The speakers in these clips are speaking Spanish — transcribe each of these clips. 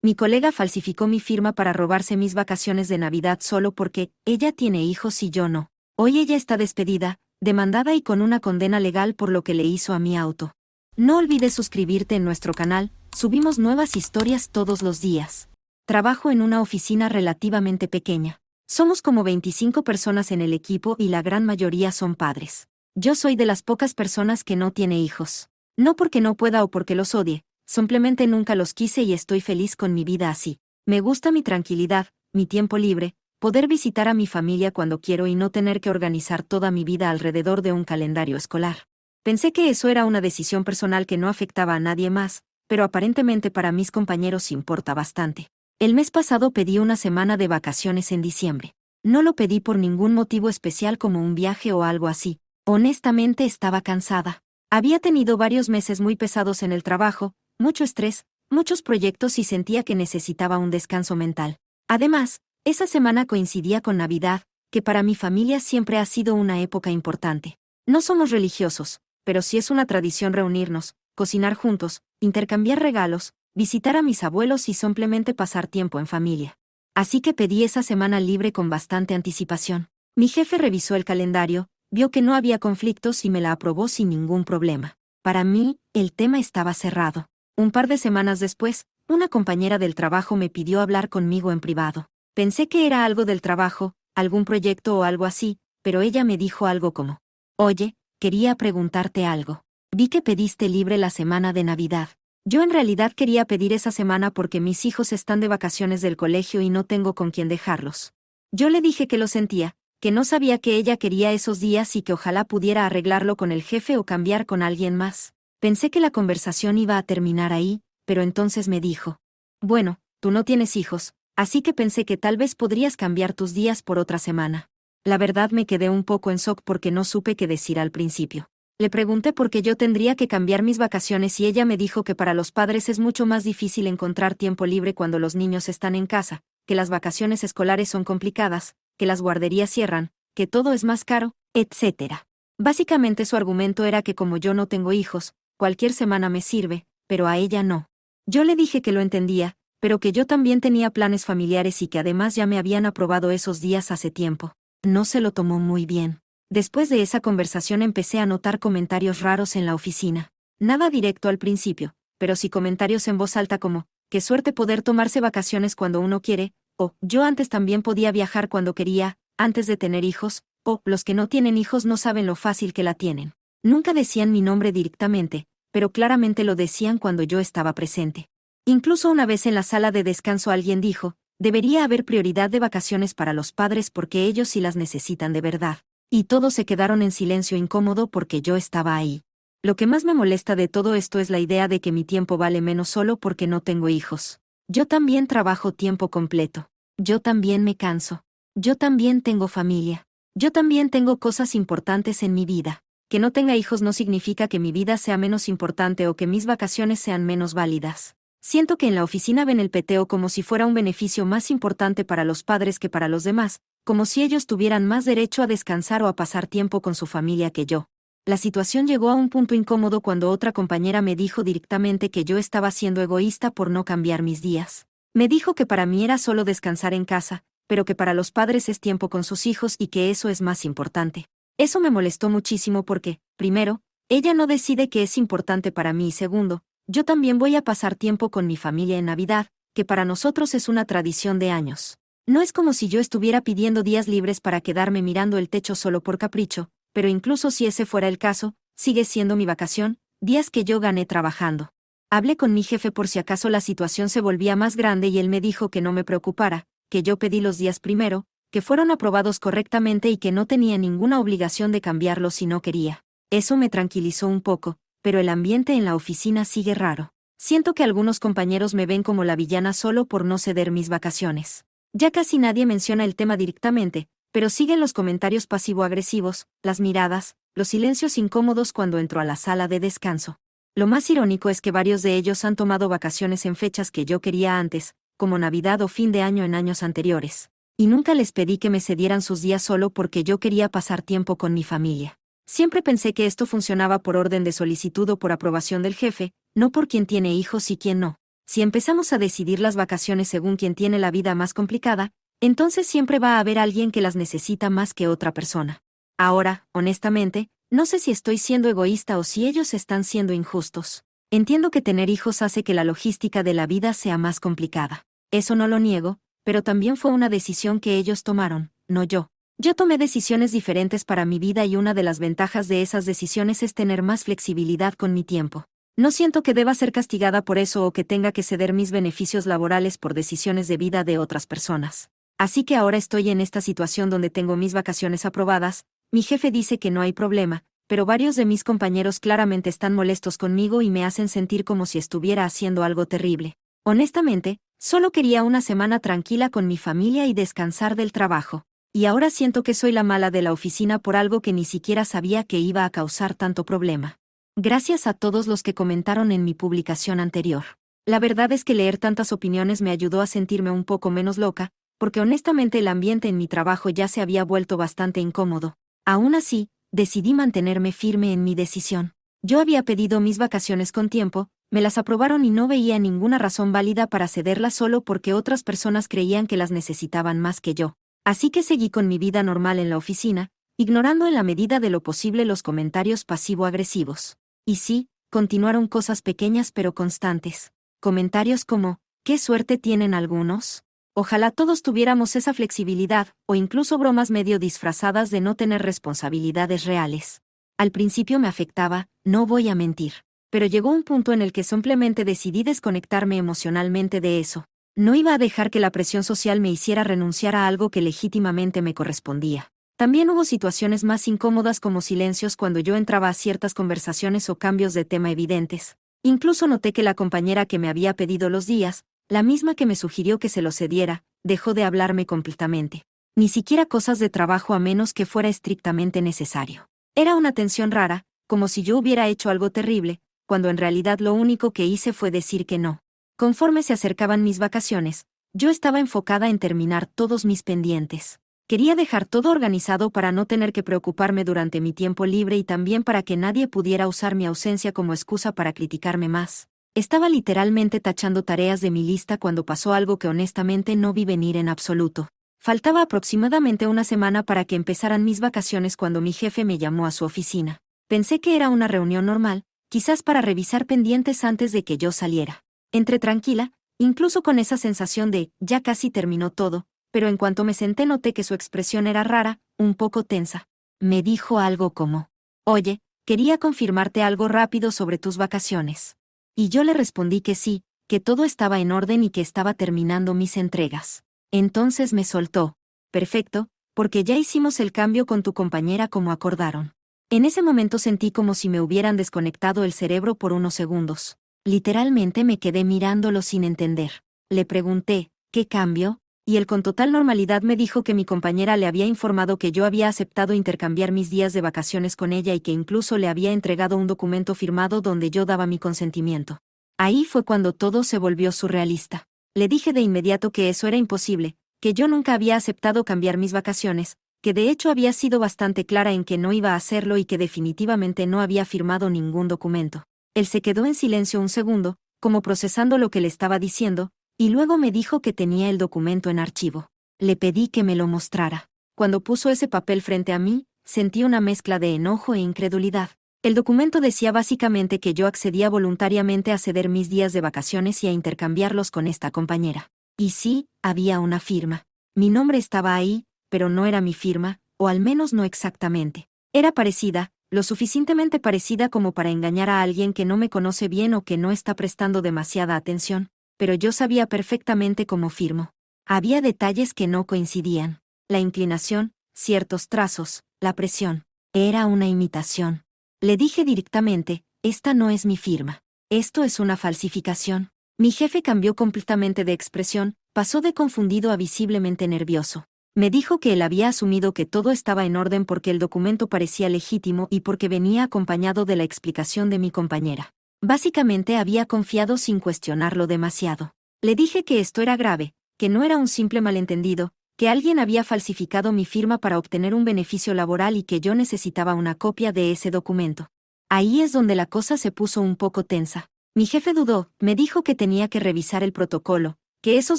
Mi colega falsificó mi firma para robarse mis vacaciones de Navidad solo porque ella tiene hijos y yo no. Hoy ella está despedida, demandada y con una condena legal por lo que le hizo a mi auto. No olvides suscribirte en nuestro canal, subimos nuevas historias todos los días. Trabajo en una oficina relativamente pequeña. Somos como 25 personas en el equipo y la gran mayoría son padres. Yo soy de las pocas personas que no tiene hijos. No porque no pueda o porque los odie, simplemente nunca los quise y estoy feliz con mi vida así. Me gusta mi tranquilidad, mi tiempo libre, poder visitar a mi familia cuando quiero y no tener que organizar toda mi vida alrededor de un calendario escolar. Pensé que eso era una decisión personal que no afectaba a nadie más, pero aparentemente para mis compañeros importa bastante. El mes pasado pedí una semana de vacaciones en diciembre. No lo pedí por ningún motivo especial como un viaje o algo así. Honestamente estaba cansada. Había tenido varios meses muy pesados en el trabajo, mucho estrés, muchos proyectos y sentía que necesitaba un descanso mental. Además, esa semana coincidía con Navidad, que para mi familia siempre ha sido una época importante. No somos religiosos, pero sí es una tradición reunirnos, cocinar juntos, intercambiar regalos, visitar a mis abuelos y simplemente pasar tiempo en familia. Así que pedí esa semana libre con bastante anticipación. Mi jefe revisó el calendario, vio que no había conflictos y me la aprobó sin ningún problema. Para mí, el tema estaba cerrado. Un par de semanas después, una compañera del trabajo me pidió hablar conmigo en privado. Pensé que era algo del trabajo, algún proyecto o algo así, pero ella me dijo algo como: Oye, quería preguntarte algo. Vi que pediste libre la semana de Navidad. Yo en realidad quería pedir esa semana porque mis hijos están de vacaciones del colegio y no tengo con quién dejarlos. Yo le dije que lo sentía, que no sabía que ella quería esos días y que ojalá pudiera arreglarlo con el jefe o cambiar con alguien más. Pensé que la conversación iba a terminar ahí, pero entonces me dijo: Bueno, tú no tienes hijos, así que pensé que tal vez podrías cambiar tus días por otra semana. La verdad me quedé un poco en shock porque no supe qué decir al principio. Le pregunté por qué yo tendría que cambiar mis vacaciones y ella me dijo que para los padres es mucho más difícil encontrar tiempo libre cuando los niños están en casa, que las vacaciones escolares son complicadas, que las guarderías cierran, que todo es más caro, etc. Básicamente su argumento era que como yo no tengo hijos, cualquier semana me sirve, pero a ella no. Yo le dije que lo entendía, pero que yo también tenía planes familiares y que además ya me habían aprobado esos días hace tiempo. No se lo tomó muy bien. Después de esa conversación empecé a notar comentarios raros en la oficina. Nada directo al principio, pero sí comentarios en voz alta como: qué suerte poder tomarse vacaciones cuando uno quiere, o yo antes también podía viajar cuando quería, antes de tener hijos, o los que no tienen hijos no saben lo fácil que la tienen. Nunca decían mi nombre directamente, pero claramente lo decían cuando yo estaba presente. Incluso una vez en la sala de descanso alguien dijo: debería haber prioridad de vacaciones para los padres porque ellos sí las necesitan de verdad. Y todos se quedaron en silencio incómodo porque yo estaba ahí. Lo que más me molesta de todo esto es la idea de que mi tiempo vale menos solo porque no tengo hijos. Yo también trabajo tiempo completo. Yo también me canso. Yo también tengo familia. Yo también tengo cosas importantes en mi vida. Que no tenga hijos no significa que mi vida sea menos importante o que mis vacaciones sean menos válidas. Siento que en la oficina ven el peteo como si fuera un beneficio más importante para los padres que para los demás, como si ellos tuvieran más derecho a descansar o a pasar tiempo con su familia que yo. La situación llegó a un punto incómodo cuando otra compañera me dijo directamente que yo estaba siendo egoísta por no cambiar mis días. Me dijo que para mí era solo descansar en casa, pero que para los padres es tiempo con sus hijos y que eso es más importante. Eso me molestó muchísimo porque, primero, ella no decide qué es importante para mí y segundo, yo también voy a pasar tiempo con mi familia en Navidad, que para nosotros es una tradición de años. No es como si yo estuviera pidiendo días libres para quedarme mirando el techo solo por capricho, pero incluso si ese fuera el caso, sigue siendo mi vacación, días que yo gané trabajando. Hablé con mi jefe por si acaso la situación se volvía más grande y él me dijo que no me preocupara, que yo pedí los días primero, que fueron aprobados correctamente y que no tenía ninguna obligación de cambiarlos si no quería. Eso me tranquilizó un poco, pero el ambiente en la oficina sigue raro. Siento que algunos compañeros me ven como la villana solo por no ceder mis vacaciones. Ya casi nadie menciona el tema directamente, pero siguen los comentarios pasivo-agresivos, las miradas, los silencios incómodos cuando entro a la sala de descanso. Lo más irónico es que varios de ellos han tomado vacaciones en fechas que yo quería antes, como Navidad o fin de año en años anteriores. Y nunca les pedí que me cedieran sus días solo porque yo quería pasar tiempo con mi familia. Siempre pensé que esto funcionaba por orden de solicitud o por aprobación del jefe, no por quien tiene hijos y quien no. Si empezamos a decidir las vacaciones según quien tiene la vida más complicada, entonces siempre va a haber alguien que las necesita más que otra persona. Ahora, honestamente, no sé si estoy siendo egoísta o si ellos están siendo injustos. Entiendo que tener hijos hace que la logística de la vida sea más complicada. Eso no lo niego, pero también fue una decisión que ellos tomaron, no yo. Yo tomé decisiones diferentes para mi vida y una de las ventajas de esas decisiones es tener más flexibilidad con mi tiempo. No siento que deba ser castigada por eso o que tenga que ceder mis beneficios laborales por decisiones de vida de otras personas. Así que ahora estoy en esta situación donde tengo mis vacaciones aprobadas, mi jefe dice que no hay problema, pero varios de mis compañeros claramente están molestos conmigo y me hacen sentir como si estuviera haciendo algo terrible. Honestamente, solo quería una semana tranquila con mi familia y descansar del trabajo. Y ahora siento que soy la mala de la oficina por algo que ni siquiera sabía que iba a causar tanto problema. Gracias a todos los que comentaron en mi publicación anterior. La verdad es que leer tantas opiniones me ayudó a sentirme un poco menos loca, porque honestamente el ambiente en mi trabajo ya se había vuelto bastante incómodo. Aún así, decidí mantenerme firme en mi decisión. Yo había pedido mis vacaciones con tiempo, me las aprobaron y no veía ninguna razón válida para cederlas solo porque otras personas creían que las necesitaban más que yo. Así que seguí con mi vida normal en la oficina, ignorando en la medida de lo posible los comentarios pasivo-agresivos. Y sí, continuaron cosas pequeñas pero constantes. Comentarios como, ¿qué suerte tienen algunos? Ojalá todos tuviéramos esa flexibilidad, o incluso bromas medio disfrazadas de no tener responsabilidades reales. Al principio me afectaba, no voy a mentir. Pero llegó un punto en el que simplemente decidí desconectarme emocionalmente de eso. No iba a dejar que la presión social me hiciera renunciar a algo que legítimamente me correspondía. También hubo situaciones más incómodas como silencios cuando yo entraba a ciertas conversaciones o cambios de tema evidentes. Incluso noté que la compañera que me había pedido los días, la misma que me sugirió que se los cediera, dejó de hablarme completamente. Ni siquiera cosas de trabajo a menos que fuera estrictamente necesario. Era una tensión rara, como si yo hubiera hecho algo terrible, cuando en realidad lo único que hice fue decir que no. Conforme se acercaban mis vacaciones, yo estaba enfocada en terminar todos mis pendientes. Quería dejar todo organizado para no tener que preocuparme durante mi tiempo libre y también para que nadie pudiera usar mi ausencia como excusa para criticarme más. Estaba literalmente tachando tareas de mi lista cuando pasó algo que honestamente no vi venir en absoluto. Faltaba aproximadamente una semana para que empezaran mis vacaciones cuando mi jefe me llamó a su oficina. Pensé que era una reunión normal, quizás para revisar pendientes antes de que yo saliera. Entré tranquila, incluso con esa sensación de, ya casi terminó todo, pero en cuanto me senté noté que su expresión era rara, un poco tensa. Me dijo algo como, oye, quería confirmarte algo rápido sobre tus vacaciones. Y yo le respondí que sí, que todo estaba en orden y que estaba terminando mis entregas. Entonces me soltó, perfecto, porque ya hicimos el cambio con tu compañera como acordaron. En ese momento sentí como si me hubieran desconectado el cerebro por unos segundos. Literalmente me quedé mirándolo sin entender. Le pregunté, ¿qué cambio? Y él con total normalidad me dijo que mi compañera le había informado que yo había aceptado intercambiar mis días de vacaciones con ella y que incluso le había entregado un documento firmado donde yo daba mi consentimiento. Ahí fue cuando todo se volvió surrealista. Le dije de inmediato que eso era imposible, que yo nunca había aceptado cambiar mis vacaciones, que de hecho había sido bastante clara en que no iba a hacerlo y que definitivamente no había firmado ningún documento. Él se quedó en silencio un segundo, como procesando lo que le estaba diciendo, y luego me dijo que tenía el documento en archivo. Le pedí que me lo mostrara. Cuando puso ese papel frente a mí, sentí una mezcla de enojo e incredulidad. El documento decía básicamente que yo accedía voluntariamente a ceder mis días de vacaciones y a intercambiarlos con esta compañera. Y sí, había una firma. Mi nombre estaba ahí, pero no era mi firma, o al menos no exactamente. Era parecida, lo suficientemente parecida como para engañar a alguien que no me conoce bien o que no está prestando demasiada atención, pero yo sabía perfectamente cómo firmo. Había detalles que no coincidían. La inclinación, ciertos trazos, la presión. Era una imitación. Le dije directamente, esta no es mi firma. Esto es una falsificación. Mi jefe cambió completamente de expresión, pasó de confundido a visiblemente nervioso. Me dijo que él había asumido que todo estaba en orden porque el documento parecía legítimo y porque venía acompañado de la explicación de mi compañera. Básicamente había confiado sin cuestionarlo demasiado. Le dije que esto era grave, que no era un simple malentendido, que alguien había falsificado mi firma para obtener un beneficio laboral y que yo necesitaba una copia de ese documento. Ahí es donde la cosa se puso un poco tensa. Mi jefe dudó, me dijo que tenía que revisar el protocolo, que esos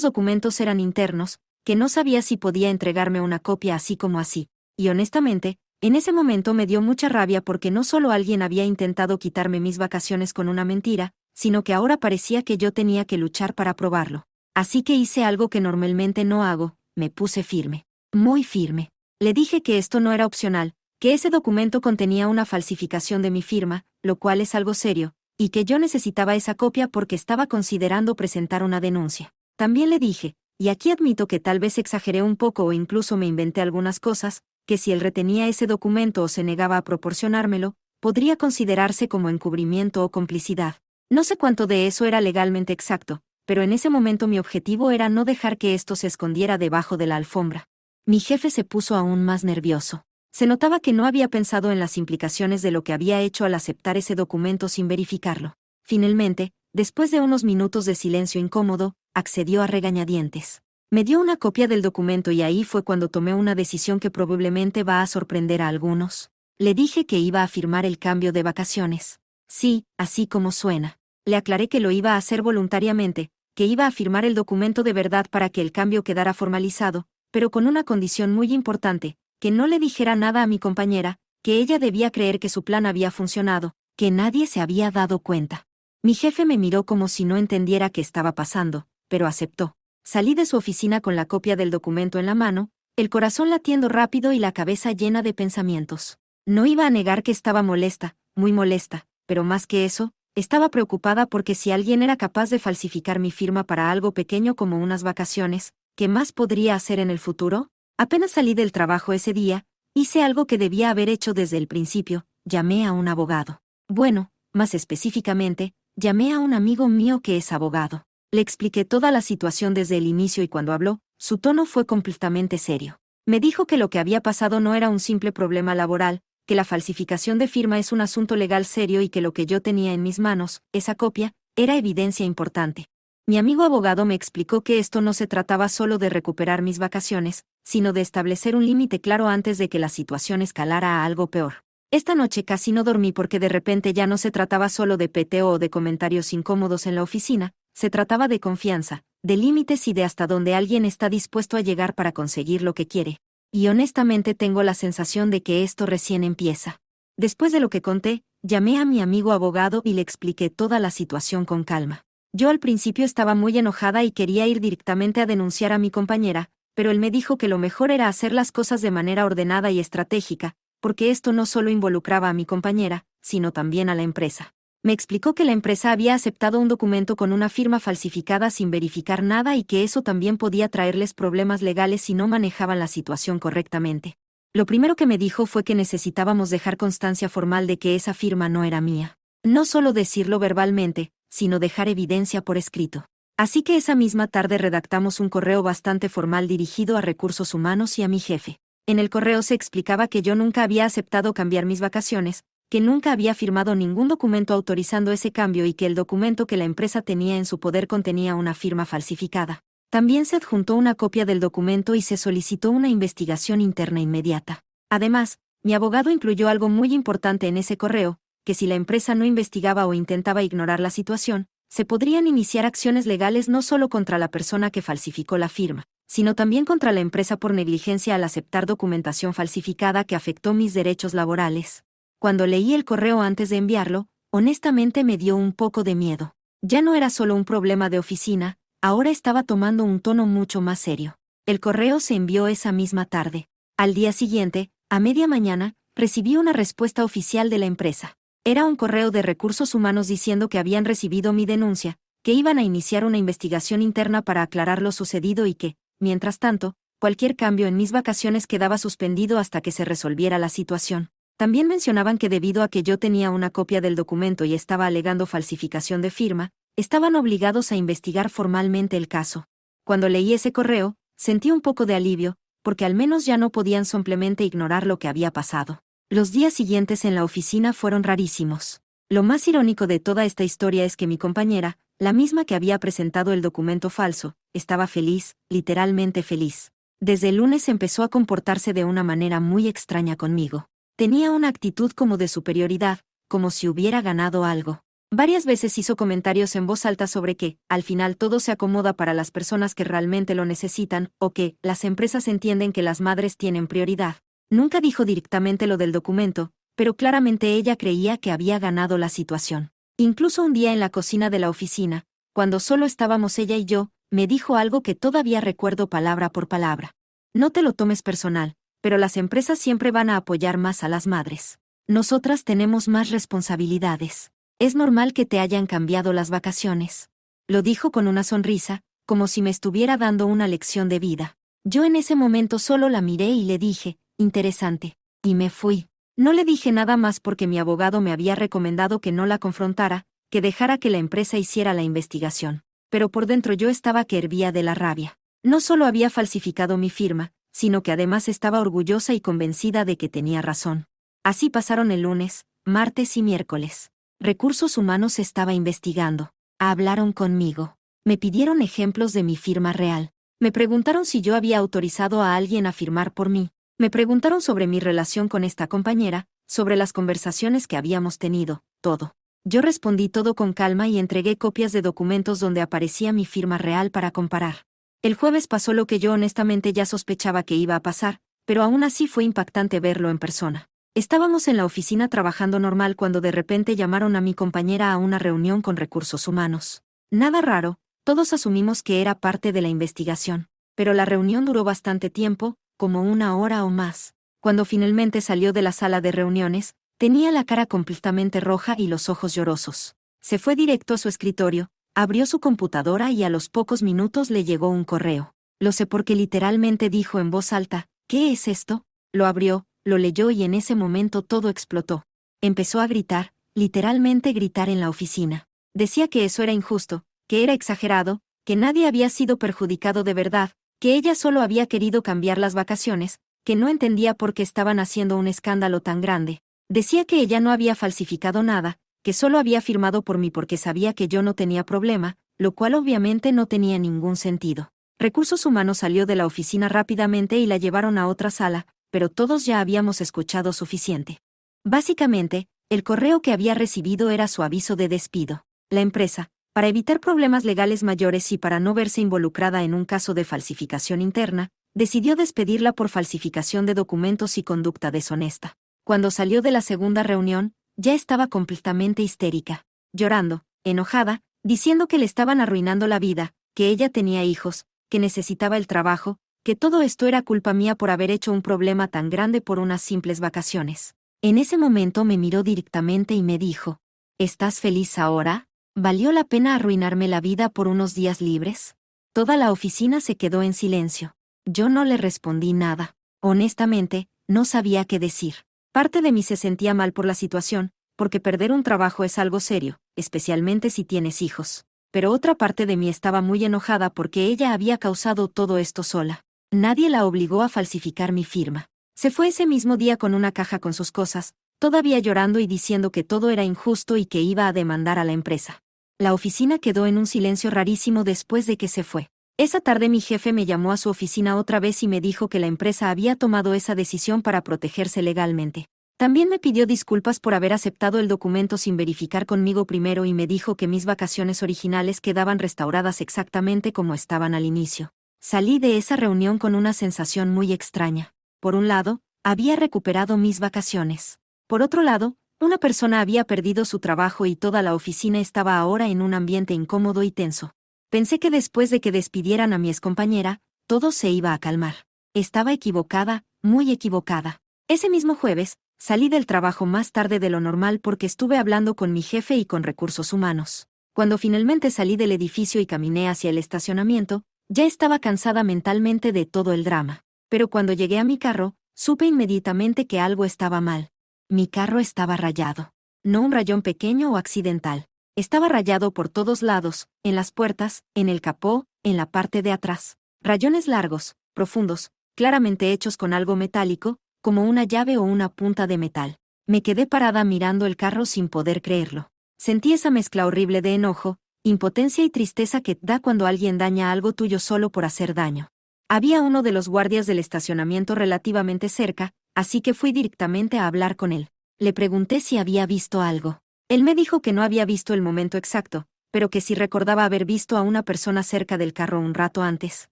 documentos eran internos, que no sabía si podía entregarme una copia así como así. Y honestamente, en ese momento me dio mucha rabia porque no solo alguien había intentado quitarme mis vacaciones con una mentira, sino que ahora parecía que yo tenía que luchar para probarlo. Así que hice algo que normalmente no hago, me puse firme. Muy firme. Le dije que esto no era opcional, que ese documento contenía una falsificación de mi firma, lo cual es algo serio, y que yo necesitaba esa copia porque estaba considerando presentar una denuncia. También le dije, y aquí admito que tal vez exageré un poco o incluso me inventé algunas cosas, que si él retenía ese documento o se negaba a proporcionármelo, podría considerarse como encubrimiento o complicidad. No sé cuánto de eso era legalmente exacto, pero en ese momento mi objetivo era no dejar que esto se escondiera debajo de la alfombra. Mi jefe se puso aún más nervioso. Se notaba que no había pensado en las implicaciones de lo que había hecho al aceptar ese documento sin verificarlo. Finalmente, después de unos minutos de silencio incómodo, accedió a regañadientes. Me dio una copia del documento y ahí fue cuando tomé una decisión que probablemente va a sorprender a algunos. Le dije que iba a firmar el cambio de vacaciones. Sí, así como suena. Le aclaré que lo iba a hacer voluntariamente, que iba a firmar el documento de verdad para que el cambio quedara formalizado, pero con una condición muy importante, que no le dijera nada a mi compañera, que ella debía creer que su plan había funcionado, que nadie se había dado cuenta. Mi jefe me miró como si no entendiera qué estaba pasando, pero aceptó. Salí de su oficina con la copia del documento en la mano, el corazón latiendo rápido y la cabeza llena de pensamientos. No iba a negar que estaba molesta, muy molesta, pero más que eso, estaba preocupada porque si alguien era capaz de falsificar mi firma para algo pequeño como unas vacaciones, ¿qué más podría hacer en el futuro? Apenas salí del trabajo ese día, hice algo que debía haber hecho desde el principio, llamé a un abogado. Bueno, más específicamente, llamé a un amigo mío que es abogado. Le expliqué toda la situación desde el inicio y cuando habló, su tono fue completamente serio. Me dijo que lo que había pasado no era un simple problema laboral, que la falsificación de firma es un asunto legal serio y que lo que yo tenía en mis manos, esa copia, era evidencia importante. Mi amigo abogado me explicó que esto no se trataba solo de recuperar mis vacaciones, sino de establecer un límite claro antes de que la situación escalara a algo peor. Esta noche casi no dormí porque de repente ya no se trataba solo de peteo o de comentarios incómodos en la oficina, se trataba de confianza, de límites y de hasta dónde alguien está dispuesto a llegar para conseguir lo que quiere. Y honestamente tengo la sensación de que esto recién empieza. Después de lo que conté, llamé a mi amigo abogado y le expliqué toda la situación con calma. Yo al principio estaba muy enojada y quería ir directamente a denunciar a mi compañera, pero él me dijo que lo mejor era hacer las cosas de manera ordenada y estratégica, porque esto no solo involucraba a mi compañera, sino también a la empresa. Me explicó que la empresa había aceptado un documento con una firma falsificada sin verificar nada y que eso también podía traerles problemas legales si no manejaban la situación correctamente. Lo primero que me dijo fue que necesitábamos dejar constancia formal de que esa firma no era mía. No solo decirlo verbalmente, sino dejar evidencia por escrito. Así que esa misma tarde redactamos un correo bastante formal dirigido a Recursos Humanos y a mi jefe. En el correo se explicaba que yo nunca había aceptado cambiar mis vacaciones, que nunca había firmado ningún documento autorizando ese cambio y que el documento que la empresa tenía en su poder contenía una firma falsificada. También se adjuntó una copia del documento y se solicitó una investigación interna inmediata. Además, mi abogado incluyó algo muy importante en ese correo, que si la empresa no investigaba o intentaba ignorar la situación, se podrían iniciar acciones legales no solo contra la persona que falsificó la firma, sino también contra la empresa por negligencia al aceptar documentación falsificada que afectó mis derechos laborales. Cuando leí el correo antes de enviarlo, honestamente me dio un poco de miedo. Ya no era solo un problema de oficina, ahora estaba tomando un tono mucho más serio. El correo se envió esa misma tarde. Al día siguiente, a media mañana, recibí una respuesta oficial de la empresa. Era un correo de Recursos Humanos diciendo que habían recibido mi denuncia, que iban a iniciar una investigación interna para aclarar lo sucedido y que, mientras tanto, cualquier cambio en mis vacaciones quedaba suspendido hasta que se resolviera la situación. También mencionaban que debido a que yo tenía una copia del documento y estaba alegando falsificación de firma, estaban obligados a investigar formalmente el caso. Cuando leí ese correo, sentí un poco de alivio, porque al menos ya no podían simplemente ignorar lo que había pasado. Los días siguientes en la oficina fueron rarísimos. Lo más irónico de toda esta historia es que mi compañera, la misma que había presentado el documento falso, estaba feliz, literalmente feliz. Desde el lunes empezó a comportarse de una manera muy extraña conmigo. Tenía una actitud como de superioridad, como si hubiera ganado algo. Varias veces hizo comentarios en voz alta sobre que, al final todo se acomoda para las personas que realmente lo necesitan, o que, las empresas entienden que las madres tienen prioridad. Nunca dijo directamente lo del documento, pero claramente ella creía que había ganado la situación. Incluso un día en la cocina de la oficina, cuando solo estábamos ella y yo, me dijo algo que todavía recuerdo palabra por palabra. No te lo tomes personal, pero las empresas siempre van a apoyar más a las madres. Nosotras tenemos más responsabilidades. Es normal que te hayan cambiado las vacaciones. Lo dijo con una sonrisa, como si me estuviera dando una lección de vida. Yo en ese momento solo la miré y le dije, interesante. Y me fui. No le dije nada más porque mi abogado me había recomendado que no la confrontara, que dejara que la empresa hiciera la investigación. Pero por dentro yo estaba que hervía de la rabia. No solo había falsificado mi firma, sino que además estaba orgullosa y convencida de que tenía razón. Así pasaron el lunes, martes y miércoles. Recursos Humanos estaba investigando. Hablaron conmigo. Me pidieron ejemplos de mi firma real. Me preguntaron si yo había autorizado a alguien a firmar por mí. Me preguntaron sobre mi relación con esta compañera, sobre las conversaciones que habíamos tenido, todo. Yo respondí todo con calma y entregué copias de documentos donde aparecía mi firma real para comparar. El jueves pasó lo que yo honestamente ya sospechaba que iba a pasar, pero aún así fue impactante verlo en persona. Estábamos en la oficina trabajando normal cuando de repente llamaron a mi compañera a una reunión con Recursos Humanos. Nada raro, todos asumimos que era parte de la investigación, pero la reunión duró bastante tiempo, como 1 hora o más. Cuando finalmente salió de la sala de reuniones, tenía la cara completamente roja y los ojos llorosos. Se fue directo a su escritorio, abrió su computadora y a los pocos minutos le llegó un correo. Lo sé porque literalmente dijo en voz alta, ¿qué es esto? Lo abrió, lo leyó y en ese momento todo explotó. Empezó a gritar, literalmente gritar en la oficina. Decía que eso era injusto, que era exagerado, que nadie había sido perjudicado de verdad, que ella solo había querido cambiar las vacaciones, que no entendía por qué estaban haciendo un escándalo tan grande. Decía que ella no había falsificado nada, que solo había firmado por mí porque sabía que yo no tenía problema, lo cual obviamente no tenía ningún sentido. Recursos Humanos salió de la oficina rápidamente y la llevaron a otra sala, pero todos ya habíamos escuchado suficiente. Básicamente, el correo que había recibido era su aviso de despido. La empresa, para evitar problemas legales mayores y para no verse involucrada en un caso de falsificación interna, decidió despedirla por falsificación de documentos y conducta deshonesta. Cuando salió de la segunda reunión, ya estaba completamente histérica, llorando, enojada, diciendo que le estaban arruinando la vida, que ella tenía hijos, que necesitaba el trabajo, que todo esto era culpa mía por haber hecho un problema tan grande por unas simples vacaciones. En ese momento me miró directamente y me dijo, ¿estás feliz ahora? ¿Valió la pena arruinarme la vida por unos días libres? Toda la oficina se quedó en silencio. Yo no le respondí nada. Honestamente, no sabía qué decir. Parte de mí se sentía mal por la situación, porque perder un trabajo es algo serio, especialmente si tienes hijos. Pero otra parte de mí estaba muy enojada porque ella había causado todo esto sola. Nadie la obligó a falsificar mi firma. Se fue ese mismo día con una caja con sus cosas, todavía llorando y diciendo que todo era injusto y que iba a demandar a la empresa. La oficina quedó en un silencio rarísimo después de que se fue. Esa tarde mi jefe me llamó a su oficina otra vez y me dijo que la empresa había tomado esa decisión para protegerse legalmente. También me pidió disculpas por haber aceptado el documento sin verificar conmigo primero y me dijo que mis vacaciones originales quedaban restauradas exactamente como estaban al inicio. Salí de esa reunión con una sensación muy extraña. Por un lado, había recuperado mis vacaciones. Por otro lado, una persona había perdido su trabajo y toda la oficina estaba ahora en un ambiente incómodo y tenso. Pensé que después de que despidieran a mi excompañera, todo se iba a calmar. Estaba equivocada, muy equivocada. Ese mismo jueves, salí del trabajo más tarde de lo normal porque estuve hablando con mi jefe y con Recursos Humanos. Cuando finalmente salí del edificio y caminé hacia el estacionamiento, ya estaba cansada mentalmente de todo el drama. Pero cuando llegué a mi carro, supe inmediatamente que algo estaba mal. Mi carro estaba rayado. No un rayón pequeño o accidental. Estaba rayado por todos lados, en las puertas, en el capó, en la parte de atrás. Rayones largos, profundos, claramente hechos con algo metálico, como una llave o una punta de metal. Me quedé parada mirando el carro sin poder creerlo. Sentí esa mezcla horrible de enojo, impotencia y tristeza que da cuando alguien daña algo tuyo solo por hacer daño. Había uno de los guardias del estacionamiento relativamente cerca, así que fui directamente a hablar con él. Le pregunté si había visto algo. Él me dijo que no había visto el momento exacto, pero que sí recordaba haber visto a una persona cerca del carro un rato antes.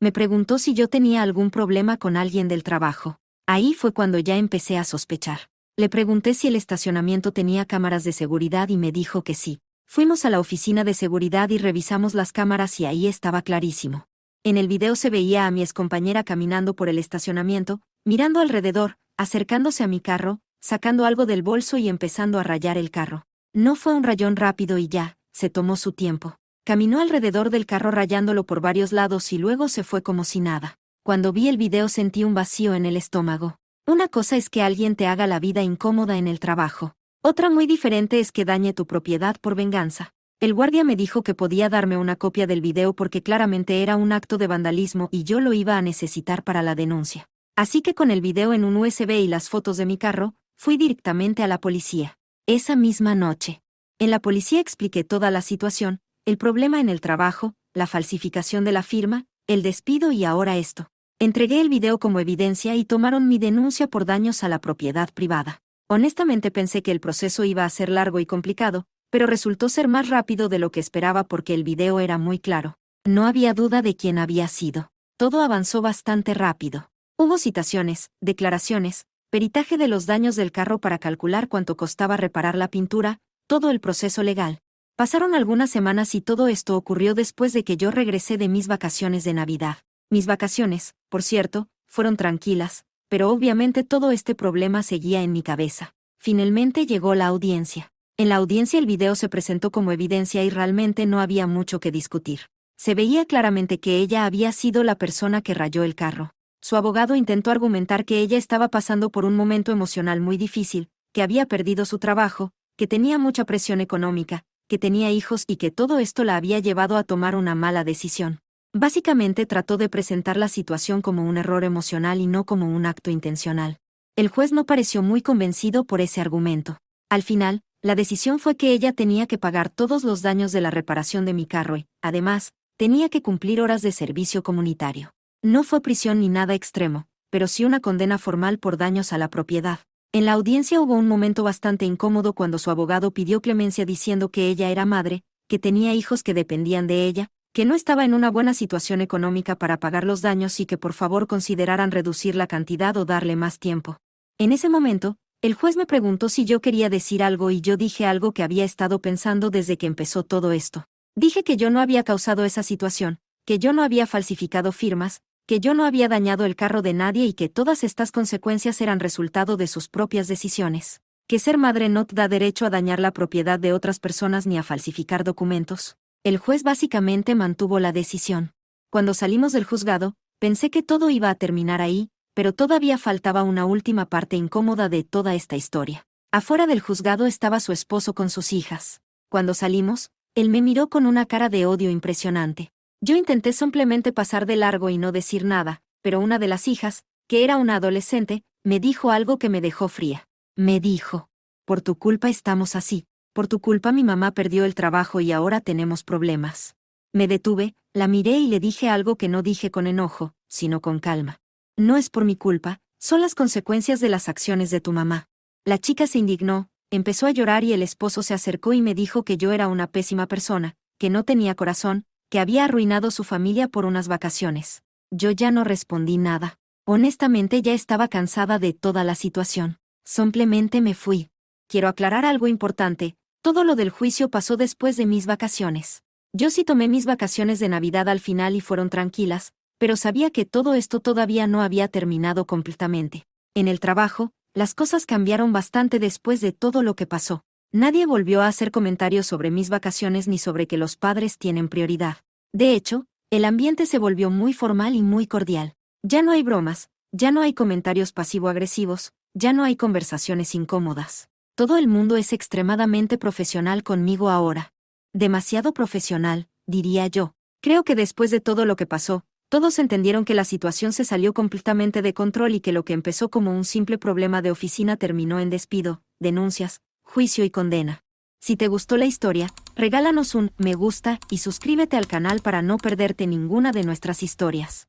Me preguntó si yo tenía algún problema con alguien del trabajo. Ahí fue cuando ya empecé a sospechar. Le pregunté si el estacionamiento tenía cámaras de seguridad y me dijo que sí. Fuimos a la oficina de seguridad y revisamos las cámaras y ahí estaba clarísimo. En el video se veía a mi excompañera caminando por el estacionamiento, mirando alrededor, acercándose a mi carro, sacando algo del bolso y empezando a rayar el carro. No fue un rayón rápido y ya, se tomó su tiempo. Caminó alrededor del carro rayándolo por varios lados y luego se fue como si nada. Cuando vi el video sentí un vacío en el estómago. Una cosa es que alguien te haga la vida incómoda en el trabajo. Otra muy diferente es que dañe tu propiedad por venganza. El guardia me dijo que podía darme una copia del video porque claramente era un acto de vandalismo y yo lo iba a necesitar para la denuncia. Así que con el video en un USB y las fotos de mi carro, fui directamente a la policía. Esa misma noche. En la policía expliqué toda la situación, el problema en el trabajo, la falsificación de la firma, el despido y ahora esto. Entregué el video como evidencia y tomaron mi denuncia por daños a la propiedad privada. Honestamente pensé que el proceso iba a ser largo y complicado, pero resultó ser más rápido de lo que esperaba porque el video era muy claro. No había duda de quién había sido. Todo avanzó bastante rápido. Hubo citaciones, declaraciones, peritaje de los daños del carro para calcular cuánto costaba reparar la pintura, todo el proceso legal. Pasaron algunas semanas y todo esto ocurrió después de que yo regresé de mis vacaciones de Navidad. Mis vacaciones, por cierto, fueron tranquilas, pero obviamente todo este problema seguía en mi cabeza. Finalmente llegó la audiencia. En la audiencia el video se presentó como evidencia y realmente no había mucho que discutir. Se veía claramente que ella había sido la persona que rayó el carro. Su abogado intentó argumentar que ella estaba pasando por un momento emocional muy difícil, que había perdido su trabajo, que tenía mucha presión económica, que tenía hijos y que todo esto la había llevado a tomar una mala decisión. Básicamente trató de presentar la situación como un error emocional y no como un acto intencional. El juez no pareció muy convencido por ese argumento. Al final, la decisión fue que ella tenía que pagar todos los daños de la reparación de mi carro y, además, tenía que cumplir horas de servicio comunitario. No fue prisión ni nada extremo, pero sí una condena formal por daños a la propiedad. En la audiencia hubo un momento bastante incómodo cuando su abogado pidió clemencia diciendo que ella era madre, que tenía hijos que dependían de ella, que no estaba en una buena situación económica para pagar los daños y que por favor consideraran reducir la cantidad o darle más tiempo. En ese momento, el juez me preguntó si yo quería decir algo y yo dije algo que había estado pensando desde que empezó todo esto. Dije que yo no había causado esa situación, que yo no había falsificado firmas, que yo no había dañado el carro de nadie y que todas estas consecuencias eran resultado de sus propias decisiones, que ser madre no te da derecho a dañar la propiedad de otras personas ni a falsificar documentos. El juez básicamente mantuvo la decisión. Cuando salimos del juzgado, pensé que todo iba a terminar ahí, pero todavía faltaba una última parte incómoda de toda esta historia. Afuera del juzgado estaba su esposo con sus hijas. Cuando salimos, él me miró con una cara de odio impresionante. Yo intenté simplemente pasar de largo y no decir nada, pero una de las hijas, que era una adolescente, me dijo algo que me dejó fría. Me dijo: por tu culpa estamos así. Por tu culpa mi mamá perdió el trabajo y ahora tenemos problemas. Me detuve, la miré y le dije algo que no dije con enojo, sino con calma. No es por mi culpa, son las consecuencias de las acciones de tu mamá. La chica se indignó, empezó a llorar y el esposo se acercó y me dijo que yo era una pésima persona, que no tenía corazón, que había arruinado su familia por unas vacaciones. Yo ya no respondí nada. Honestamente ya estaba cansada de toda la situación. Simplemente me fui. Quiero aclarar algo importante. Todo lo del juicio pasó después de mis vacaciones. Yo sí tomé mis vacaciones de Navidad al final y fueron tranquilas, pero sabía que todo esto todavía no había terminado completamente. En el trabajo, las cosas cambiaron bastante después de todo lo que pasó. Nadie volvió a hacer comentarios sobre mis vacaciones ni sobre que los padres tienen prioridad. De hecho, el ambiente se volvió muy formal y muy cordial. Ya no hay bromas, ya no hay comentarios pasivo-agresivos, ya no hay conversaciones incómodas. Todo el mundo es extremadamente profesional conmigo ahora. Demasiado profesional, diría yo. Creo que después de todo lo que pasó, todos entendieron que la situación se salió completamente de control y que lo que empezó como un simple problema de oficina terminó en despido, denuncias, juicio y condena. Si te gustó la historia, regálanos un me gusta y suscríbete al canal para no perderte ninguna de nuestras historias.